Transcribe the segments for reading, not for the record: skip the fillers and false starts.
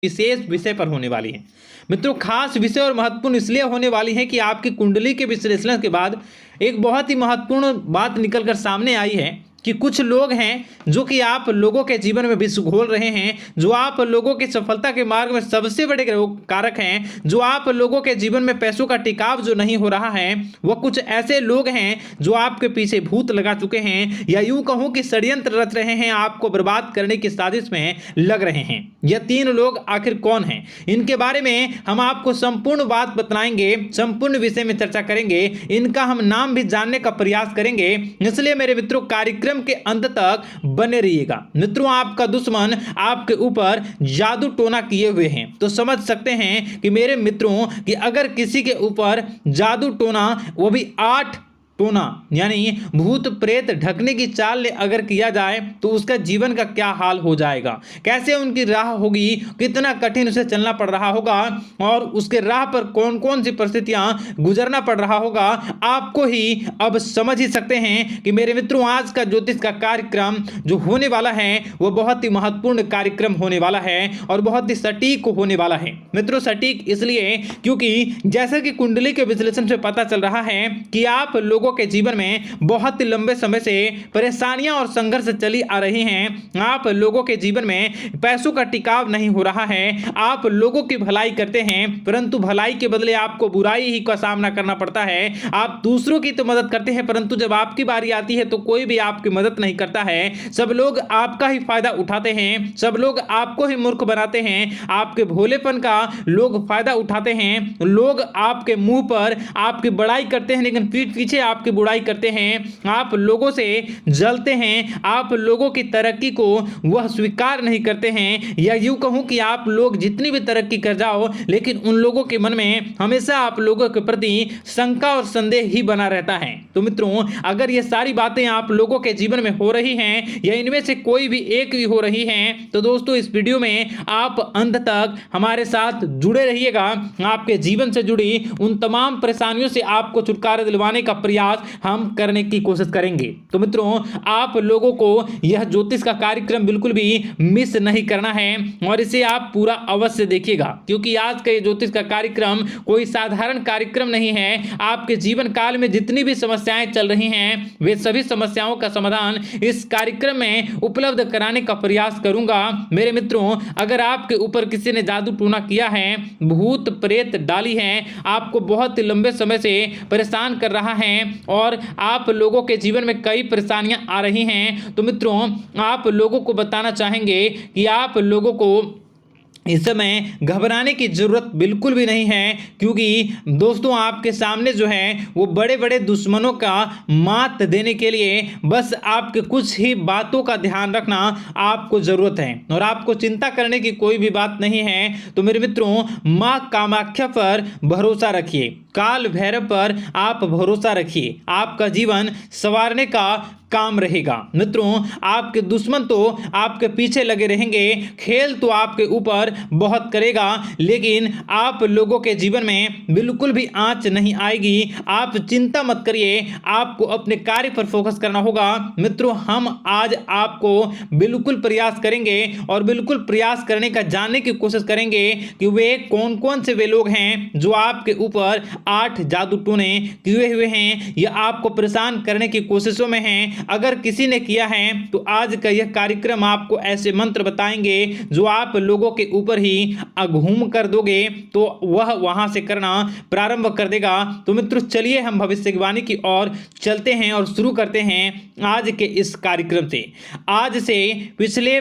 विशेष विषय पर होने वाली है। मित्रों, खास विषय और महत्वपूर्ण इसलिए होने वाली है कि आपकी कुंडली के विश्लेषण के बाद एक बहुत ही महत्वपूर्ण बात निकलकर सामने आई है कि कुछ लोग हैं जो कि आप लोगों के जीवन में विष घोल रहे हैं, जो आप लोगों की सफलता के मार्ग में सबसे बड़े कारक हैं, जो आप लोगों के जीवन में पैसों का टिकाव जो नहीं हो रहा है, वह कुछ ऐसे लोग हैं जो आपके पीछे भूत लगा चुके हैं, या यूं कहूं कि षड्यंत्र रच रहे हैं, आपको बर्बाद करने की साजिश में लग रहे हैं। यह 3 लोग आखिर कौन हैं, इनके बारे में हम आपको संपूर्ण बात बताएंगे, संपूर्ण विषय में चर्चा करेंगे, इनका हम नाम भी जानने का प्रयास करेंगे। इसलिए मेरे मित्रों, कार्यक्रम के अंत तक बने रहिएगा। मित्रों, आपका दुश्मन आपके ऊपर जादू टोना किए हुए हैं, तो समझ सकते हैं कि मेरे मित्रों कि अगर किसी के ऊपर जादू टोना, वो भी 8 टोना यानी भूत प्रेत ढकने की चाल ले अगर किया जाए तो उसका जीवन का क्या हाल हो जाएगा, कैसे उनकी राह होगी, कितना कठिन उसे चलना पड़ रहा होगा और उसके राह पर कौन कौन सी परिस्थितियां गुजरना पड़ रहा होगा, आपको ही अब समझ ही सकते हैं कि मेरे मित्रों, आज का ज्योतिष का कार्यक्रम जो होने वाला है वो बहुत ही महत्वपूर्ण कार्यक्रम होने वाला है और बहुत ही सटीक होने वाला है। मित्रों, सटीक इसलिए क्योंकि जैसा कि कुंडली के विश्लेषण से पता चल रहा है कि आप लोगों के जीवन में बहुत लंबे समय से परेशानियां और संघर्ष चली आ रही हैं। आप लोगों के जीवन में पैसों का टिकाव नहीं हो रहा है। आप लोगों की भलाई करते हैं, परंतु भलाई के बदले आपको बुराई ही का सामना करना पड़ता है। आप दूसरों की तो मदद करते हैं, परंतु जब आपकी बारी आती है तो कोई भी आपकी मदद नहीं करता है। सब लोग आपका ही फायदा उठाते हैं, सब लोग आपको ही मूर्ख बनाते हैं, आपके भोलेपन का लोग फायदा उठाते हैं। लोग आपके मुंह पर आपकी बड़ाई करते हैं, लेकिन पीठ पीछे आपकी बुराई करते हैं। आप लोगों से जलते हैं, आप लोगों की तरक्की को वह स्वीकार नहीं करते हैं, या यूं कहूं कि आप लोग जितनी भी तरक्की कर जाओ, लेकिन उन लोगों के मन में हमेशा आप लोगों के प्रति शंका और संदेह ही बना रहता है। तो मित्रों, अगर ये सारी बातें आप लोगों के जीवन में हो रही हैं या इनमें से कोई भी एक भी हो रही हैं, तो दोस्तों इस वीडियो में आप अंत तक हमारे साथ जुड़े रहिएगा। आपके जीवन से जुड़ी उन तमाम परेशानियों से आपको छुटकारा दिलवाने का प्रयास हम करने की कोशिश करेंगे। तो मित्रों, आप लोगों को यह ज्योतिष का कार्यक्रम बिल्कुल भी मिस नहीं करना है और इसे आप पूरा अवश्य देखिएगा, क्योंकि आज का ये ज्योतिष का कार्यक्रम कोई साधारण कार्यक्रम नहीं है। आपके जीवन काल में जितनी भी समस्याएं चल रही हैं, वे सभी समस्याओं का समाधान इस कार्यक्रम में उपलब्ध कराने का प्रयास करूंगा। मेरे मित्रों, अगर आपके ऊपर किसी ने जादू टूना किया है, भूत प्रेत डाली है, आपको बहुत लंबे समय से परेशान कर रहा है और आप लोगों के जीवन में कई परेशानियां आ रही हैं, तो मित्रों आप लोगों को बताना चाहेंगे कि आप लोगों को इस समय घबराने की जरूरत बिल्कुल भी नहीं है, क्योंकि दोस्तों आपके सामने जो है वो बड़े बड़े दुश्मनों का मात देने के लिए बस आपके कुछ ही बातों का ध्यान रखना आपको जरूरत है और आपको चिंता करने की कोई भी बात नहीं है। तो मेरे मित्रों, मां कामाख्या पर भरोसा रखिए, काल भैरव पर आप भरोसा रखिए, आपका जीवन संवारने का काम रहेगा। मित्रों, आपके दुश्मन तो आपके पीछे लगे रहेंगे, खेल तो आपके ऊपर बहुत करेगा, लेकिन आप लोगों के जीवन में बिल्कुल भी आंच नहीं आएगी। आप चिंता मत करिए, आपको अपने कार्य पर फोकस करना होगा। मित्रों, हम आज आपको बिल्कुल प्रयास करेंगे और बिल्कुल प्रयास करने का जानने की कोशिश करेंगे कि वे कौन कौन से वे लोग हैं जो आपके ऊपर 8 जादू टोने किए हुए हैं या आपको परेशान करने की कोशिशों में हैं। अगर किसी ने किया है तो आज का यह कार्यक्रम आपको ऐसे मंत्र बताएंगे जो आप लोगों के ऊपर ही घूम कर दोगे तो वह वहां से करना प्रारंभ कर देगा। तो मित्रों, चलिए हम भविष्यवाणी की ओर चलते हैं और शुरू करते हैं आज के इस कार्यक्रम से। आज से पिछले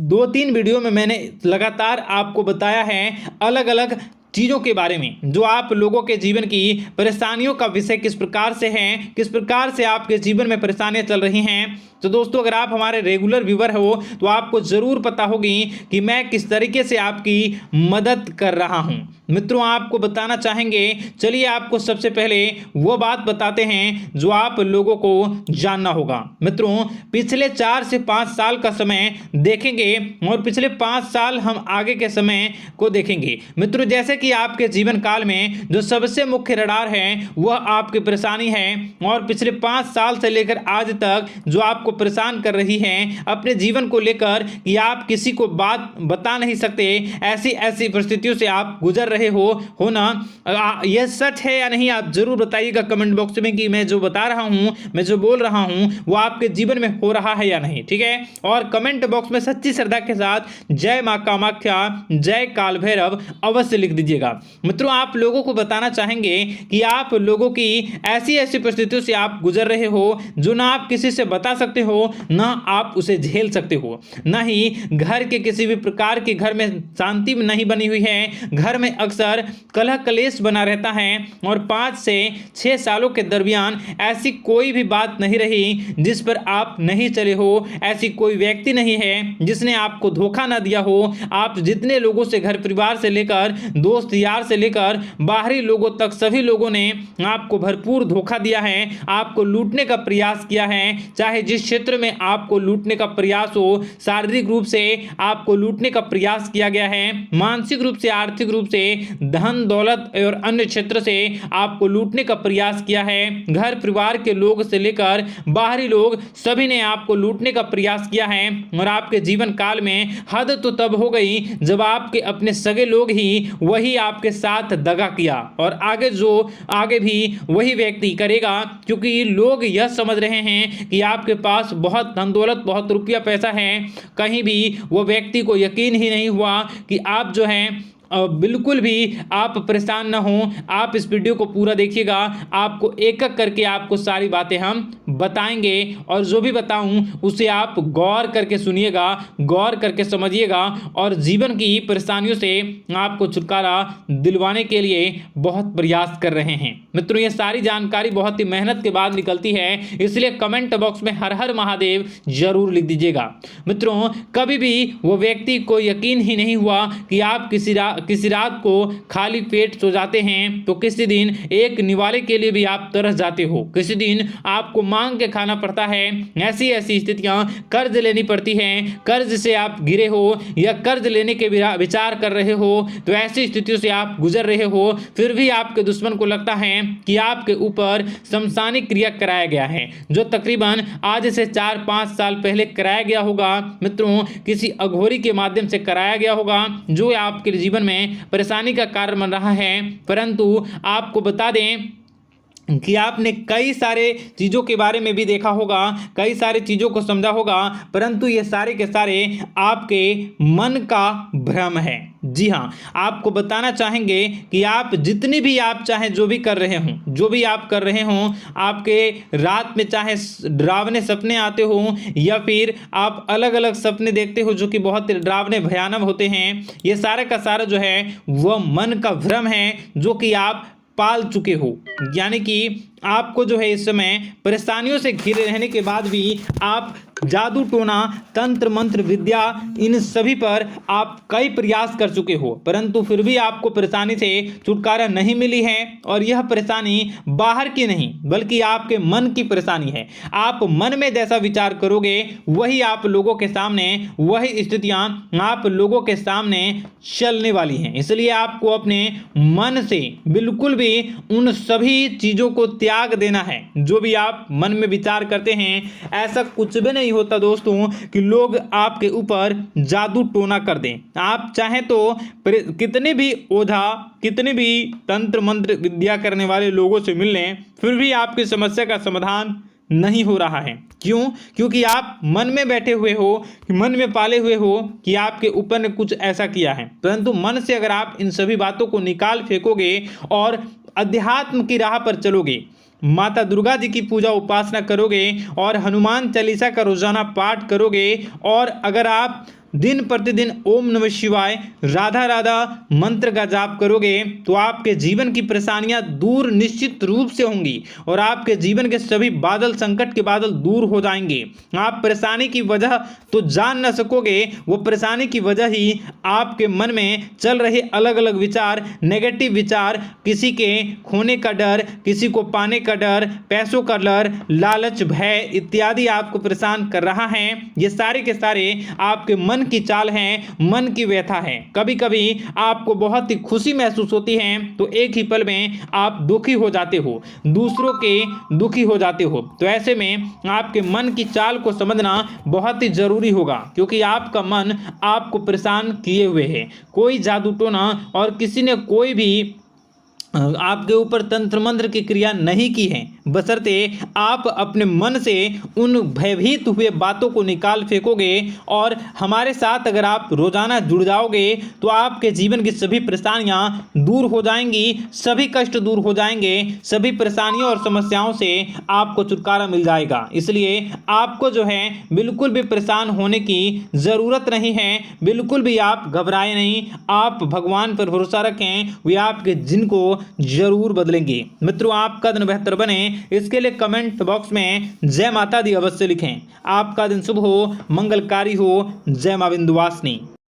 2-3 वीडियो में मैंने लगातार आपको बताया है अलग अलग चीज़ों के बारे में, जो आप लोगों के जीवन की परेशानियों का विषय किस प्रकार से है, किस प्रकार से आपके जीवन में परेशानियां चल रही हैं। तो दोस्तों, अगर आप हमारे रेगुलर व्यूवर हो तो आपको ज़रूर पता होगी कि मैं किस तरीके से आपकी मदद कर रहा हूं। मित्रों, आपको बताना चाहेंगे, चलिए आपको सबसे पहले वो बात बताते हैं जो आप लोगों को जानना होगा। मित्रों, पिछले 4 से 5 साल का समय देखेंगे और पिछले 5 साल हम आगे के समय को देखेंगे। मित्रों, जैसे कि आपके जीवन काल में जो सबसे मुख्य रडार है वह आपकी परेशानी है और पिछले 5 साल से लेकर आज तक जो आपको परेशान कर रही हैं अपने जीवन को लेकर कि आप किसी को बात बता नहीं सकते, ऐसी ऐसी परिस्थितियों से आप गुजर रहे हो ना? यह सच है या नहीं, आप जरूर बताइएगा कमेंट बॉक्स में कि मैं जो बता रहा हूं, मैं जो बोल रहा हूं वो आपके जीवन में हो रहा है या नहीं। ठीक है, और कमेंट बॉक्स में सच्ची श्रद्धा के साथ जय मां कामाख्या, जय काल भैरव अवश्य लिख दीजिएगा। मित्रों, आप लोगों को बताना चाहेंगे कि आप लोगों की ऐसी ऐसी परिस्थितियों से आप गुजर रहे हो जो ना आप किसी से बता सकते हो, ना आप उसे झेल सकते हो, ना ही घर के किसी भी प्रकार के घर में शांति नहीं बनी हुई है। घर में अक्सर कलह कलेश बना रहता है और 5 से 6 सालों के दरमियान ऐसी कोई भी बात नहीं रही जिस पर आप नहीं चले हो। ऐसी कोई व्यक्ति नहीं है जिसने आपको धोखा ना दिया हो। आप जितने लोगों से, घर परिवार से लेकर दोस्त यार से लेकर बाहरी लोगों तक, सभी लोगों ने आपको भरपूर धोखा दिया है, आपको लूटने का प्रयास किया है। चाहे जिस क्षेत्र में आपको लूटने का प्रयास हो, शारीरिक रूप से आपको लूटने का प्रयास किया गया है, मानसिक रूप से, आर्थिक रूप से, धन दौलत और अन्य क्षेत्र से आपको लूटने का प्रयास किया है। घर परिवार के लोग से लेकर बाहरी लोग सभी ने आपको लूटने का प्रयास किया है। और आपके जीवन काल में हद तो तब हो गई जब आपके अपने सगे लोग ही वही आपके साथ दगा किया, और आगे भी वही व्यक्ति करेगा, क्योंकि लोग यह समझ रहे हैं कि आपके पास बहुत धन दौलत, बहुत रुपया पैसा है। कहीं भी वो व्यक्ति को यकीन ही नहीं हुआ कि आप जो है बिल्कुल भी आप परेशान ना हो। आप इस वीडियो को पूरा देखिएगा, आपको एक एक करके आपको सारी बातें हम बताएंगे, और जो भी बताऊं उसे आप गौर करके सुनिएगा, गौर करके समझिएगा, और जीवन की परेशानियों से आपको छुटकारा दिलवाने के लिए बहुत प्रयास कर रहे हैं। मित्रों, ये सारी जानकारी बहुत ही मेहनत के बाद निकलती है, इसलिए कमेंट बॉक्स में हर हर महादेव जरूर लिख दीजिएगा। मित्रों, कभी भी वो व्यक्ति को यकीन ही नहीं हुआ कि आप किसी रात को खाली पेट सो जाते हैं तो किसी दिन एक निवाले के लिए भी आप तरस जाते हो, किसी दिन आपको मांग के खाना पड़ता है। ऐसी ऐसी स्थितियां, कर्ज लेनी पड़ती हैं, कर्ज से आप गिरे हो या कर्ज लेने के विचार कर रहे हो, तो ऐसी स्थितियों से आप गुजर रहे हो। फिर भी आपके दुश्मन को लगता है कि आपके ऊपर शमशानिक क्रिया कराया गया है, जो तकरीबन आज से 4-5 साल पहले कराया गया होगा। मित्रों, किसी अघोरी के माध्यम से कराया गया होगा, जो आपके जीवन में परेशानी का कारण बन रहा है। परंतु आपको बता दें कि आपने कई सारे चीज़ों के बारे में भी देखा होगा, कई सारे चीज़ों को समझा होगा, परंतु ये सारे के सारे आपके मन का भ्रम है। जी हाँ, आपको बताना चाहेंगे कि आप जितनी भी आप चाहे जो भी कर रहे हों, जो भी आप कर रहे हों, आपके रात में चाहे डरावने सपने आते हों या फिर आप अलग अलग सपने देखते हो जो कि बहुत डरावने भयानक होते हैं, ये सारा का सारा जो है वह मन का भ्रम है जो कि आप पाल चुके हो। यानी कि आपको जो है इस समय परेशानियों से घिरे रहने के बाद भी आप जादू टोना, तंत्र मंत्र विद्या, इन सभी पर आप कई प्रयास कर चुके हो, परंतु फिर भी आपको परेशानी से छुटकारा नहीं मिली है। और यह परेशानी बाहर की नहीं बल्कि आपके मन की परेशानी है। आप मन में जैसा विचार करोगे वही आप लोगों के सामने, वही स्थितियां आप लोगों के सामने चलने वाली हैं। इसलिए आपको अपने मन से बिल्कुल भी उन सभी चीज़ों को त्याग देना है जो भी आप मन में विचार करते हैं। ऐसा कुछ भी नहीं होता दोस्तों कि लोग आपके ऊपर जादू टोना कर दें। आप चाहें तो कितने भी ओझा, कितने भी तंत्र मंत्र विद्या करने वाले लोगों से मिल लें, फिर भी आपकी समस्या का समाधान नहीं हो रहा है। क्यों? क्योंकि आप मन में बैठे हुए हो, मन में पाले हुए हो कि आपके ऊपर ने कुछ ऐसा किया है। परंतु मन से अगर आप इन सभी बातों को निकाल फेंकोगे और अध्यात्म की राह पर चलोगे, माता दुर्गा जी की पूजा उपासना करोगे और हनुमान चालीसा का रोजाना पाठ करोगे, और अगर आप दिन प्रतिदिन ओम नमः शिवाय, राधा राधा मंत्र का जाप करोगे तो आपके जीवन की परेशानियां दूर निश्चित रूप से होंगी और आपके जीवन के सभी बादल, संकट के बादल दूर हो जाएंगे। आप परेशानी की वजह तो जान न सकोगे, वो परेशानी की वजह ही आपके मन में चल रहे अलग अलग विचार, नेगेटिव विचार, किसी के खोने का डर, किसी को पाने का डर, पैसों का डर, लालच, भय इत्यादि आपको परेशान कर रहा है। ये सारे के सारे आपके मन की चाल है, मन की व्यथा है। कभी कभी आपको बहुत ही खुशी महसूस होती है तो एक ही पल में आप दुखी हो जाते हो, दूसरों के दुखी हो जाते हो। तो ऐसे में आपके मन की चाल को समझना बहुत ही जरूरी होगा, क्योंकि आपका मन आपको परेशान किए हुए है। कोई जादू टोना और किसी ने कोई भी आपके ऊपर तंत्र मंत्र की क्रिया नहीं की है, बशर्ते आप अपने मन से उन भयभीत हुए बातों को निकाल फेंकोगे। और हमारे साथ अगर आप रोजाना जुड़ जाओगे तो आपके जीवन की सभी परेशानियां दूर हो जाएंगी, सभी कष्ट दूर हो जाएंगे, सभी परेशानियों और समस्याओं से आपको छुटकारा मिल जाएगा। इसलिए आपको जो है बिल्कुल भी परेशान होने की ज़रूरत नहीं है, बिल्कुल भी आप घबराए नहीं। आप भगवान पर भरोसा रखें, वे आपके जिनको जरूर बदलेंगे। मित्रों, आपका दिन बेहतर बने इसके लिए कमेंट बॉक्स में जय माता दी अवश्य लिखें। आपका दिन शुभ हो, मंगलकारी हो। जय मां विंध्यवासिनी।